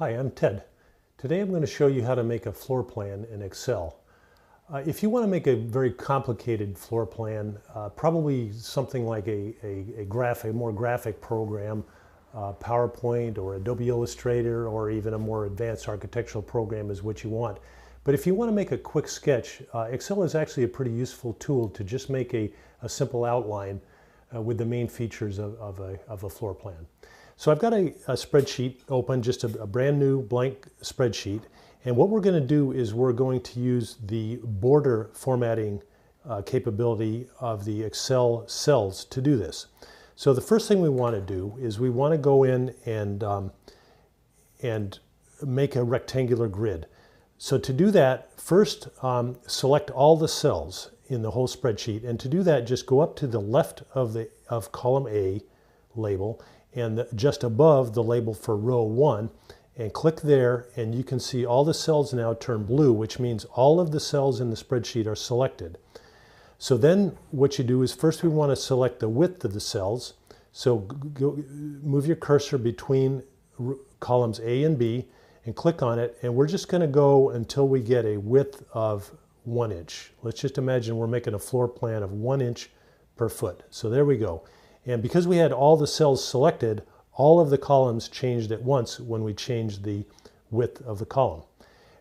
Hi, I'm Ted. Today I'm going to show you how to make a floor plan in Excel. If you want to make a very complicated floor plan, probably something like a more graphic program, PowerPoint or Adobe Illustrator, or even a more advanced architectural program is what you want. But if you want to make a quick sketch, Excel is actually a pretty useful tool to just make a simple outline with the main features of a floor plan. So I've got a spreadsheet open, just a brand new blank spreadsheet. And what we're going to do is we're going to use the border formatting capability of the Excel cells to do this. So the first thing we want to do is we want to go in and make a rectangular grid. So to do that, first select all the cells in the whole spreadsheet. And to do that, just go up to the left of column A label and just above the label for row 1 and click there, and you can see all the cells now turn blue, which means all of the cells in the spreadsheet are selected. So then what you do is first we want to select the width of the cells. So move your cursor between columns A and B and click on it, and we're just going to go until we get a width of 1 inch. Let's just imagine we're making a floor plan of 1 inch per foot. So there we go. And because we had all the cells selected, all of the columns changed at once when we changed the width of the column.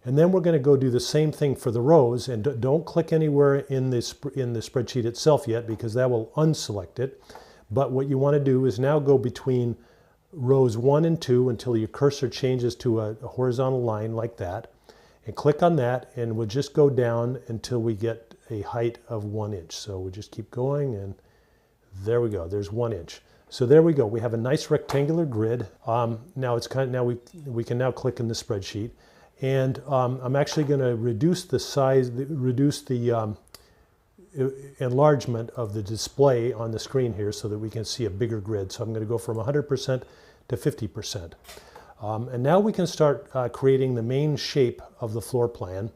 And then we're going to go do the same thing for the rows, and don't click anywhere in the spreadsheet itself yet, because that will unselect it. But what you want to do is now go between rows 1 and 2 until your cursor changes to a horizontal line like that, and click on that, and we'll just go down until we get a height of 1 inch. So we'll just keep going, and there we go, there's 1 inch. So there we go, we have a nice rectangular grid. Now it's we can now click in the spreadsheet, and I'm actually going to reduce the size, reduce the enlargement of the display on the screen here so that we can see a bigger grid. So I'm going to go from 100% to 50%. And now we can start creating the main shape of the floor plan.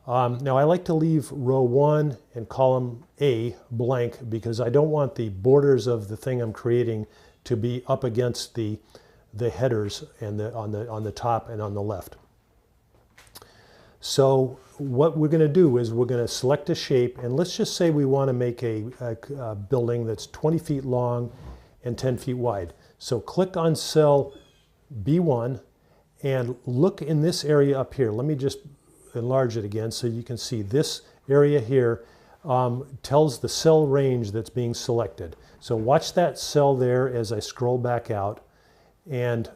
Now I like to leave row 1 and column A blank because I don't want the borders of the thing I'm creating to be up against the headers and on the top and on the left. So what we're going to do is we're going to select a shape, and let's just say we want to make a building that's 20 feet long and 10 feet wide. So click on cell B1 and look in this area up here. Let me just enlarge it again so you can see this area here tells the cell range that's being selected. So watch that cell there as I scroll back out, and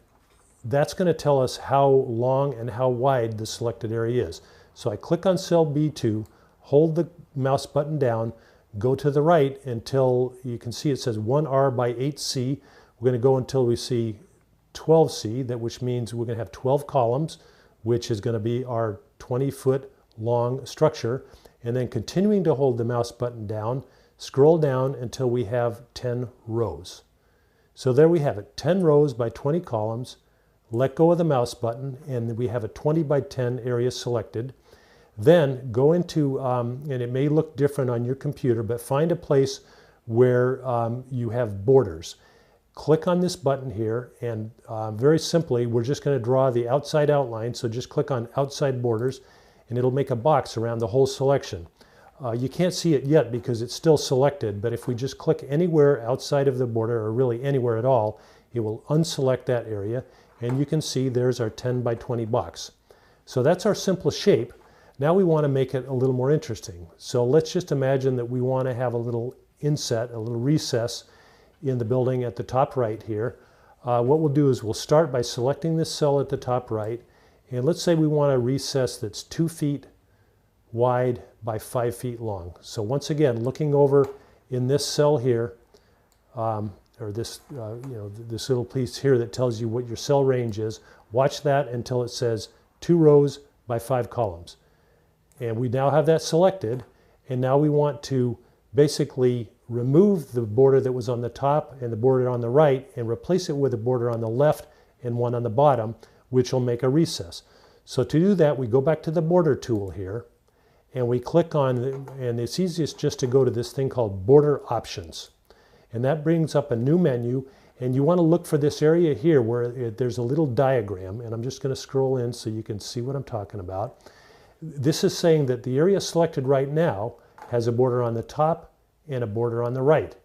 that's going to tell us how long and how wide the selected area is. So I click on cell B2, hold the mouse button down, go to the right until you can see it says 1R by 8C. We're going to go until we see 12C, which means we're going to have 12 columns, which is going to be our 20-foot long structure. And then continuing to hold the mouse button down, scroll down until we have 10 rows. So there we have it, 10 rows by 20 columns. Let go of the mouse button, and we have a 20 by 10 area selected. Then go into, and it may look different on your computer, but find a place where you have borders. Click on this button here, and very simply, we're just going to draw the outside outline. So just click on outside borders, and it'll make a box around the whole selection. You can't see it yet because it's still selected, but if we just click anywhere outside of the border, or really anywhere at all, it will unselect that area, and you can see there's our 10 by 20 box. So that's our simple shape. Now we want to make it a little more interesting. So let's just imagine that we want to have a little inset, a little recess in the building at the top right here. What we'll do is we'll start by selecting this cell at the top right, and let's say we want a recess that's 2 feet wide by 5 feet long. So once again, looking over in this cell here, or this this little piece here that tells you what your cell range is, watch that until it says 2 rows by 5 columns. And we now have that selected, and now we want to basically remove the border that was on the top and the border on the right and replace it with a border on the left and one on the bottom, which will make a recess. So to do that, we go back to the border tool here, and we click on, and it's easiest just to go to this thing called border options. And that brings up a new menu, and you want to look for this area here where there's a little diagram, and I'm just going to scroll in so you can see what I'm talking about. This is saying that the area selected right now has a border on the top and a border on the right.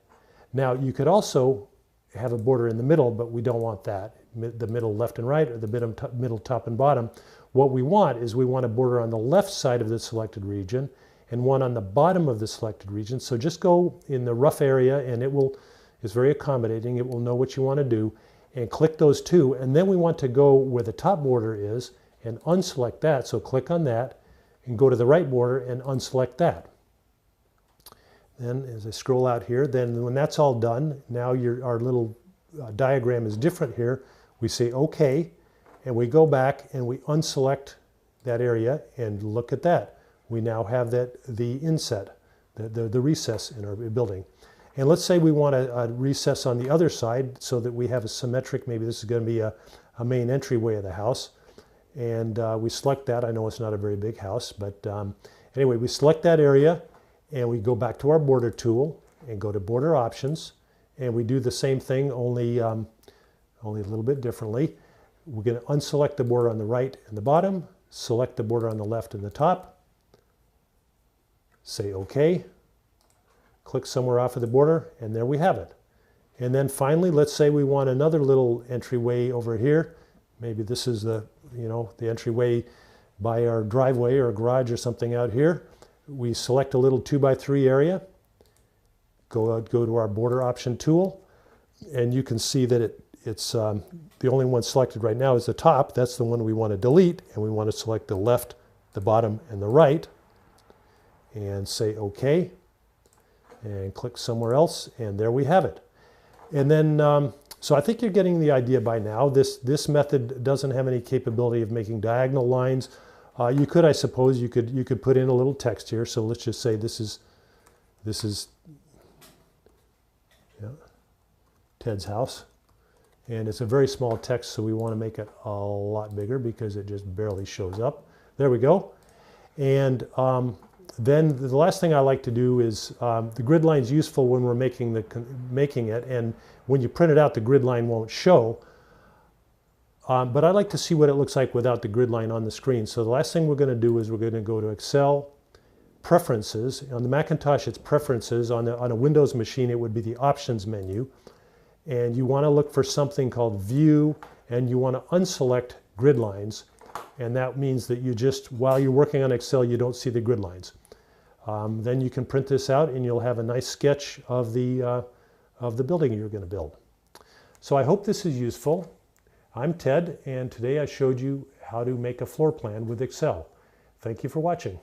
Now you could also have a border in the middle, but we don't want that. The middle left and right, or the middle top and bottom. What we want is we want a border on the left side of the selected region and one on the bottom of the selected region. So just go in the rough area, and it's very accommodating. It will know what you want to do, and click those two. And then we want to go where the top border is and unselect that. So click on that and go to the right border and unselect that. Then as I scroll out here, then when that's all done, now our little diagram is different here. We say OK, and we go back and we unselect that area, and look at that. We now have the inset, the recess in our building. And let's say we want a recess on the other side so that we have a symmetric, maybe this is going to be a main entryway of the house. And we select that. I know it's not a very big house, but anyway, we select that area, and we go back to our border tool and go to border options, and we do the same thing, only a little bit differently. We're going to unselect the border on the right and the bottom, select the border on the left and the top, say OK, click somewhere off of the border, and there we have it. And then finally, let's say we want another little entryway over here. Maybe this is the entryway by our driveway or garage or something out here. We select a little 2x3 area, go to our border option tool, and you can see that it's the only one selected right now is the top. That's the one we want to delete, and we want to select the left, the bottom, and the right, and say OK, and click somewhere else, and there we have it. And then, so I think you're getting the idea by now. This method doesn't have any capability of making diagonal lines. You could, I suppose, you could put in a little text here. So let's just say this is Ted's house, and it's a very small text, so we want to make it a lot bigger because it just barely shows up. There we go. And then the last thing I like to do is the grid line is useful when we're making it, and when you print it out, the grid line won't show. But I like to see what it looks like without the grid line on the screen. So the last thing we're going to do is we're going to go to Excel, Preferences. On the Macintosh, it's Preferences. On a Windows machine, it would be the Options menu. And you want to look for something called View, and you want to unselect grid lines. And that means that you just, while you're working on Excel, you don't see the grid lines. Then you can print this out, and you'll have a nice sketch of the building you're going to build. So I hope this is useful. I'm Ted, and today I showed you how to make a floor plan with Excel. Thank you for watching.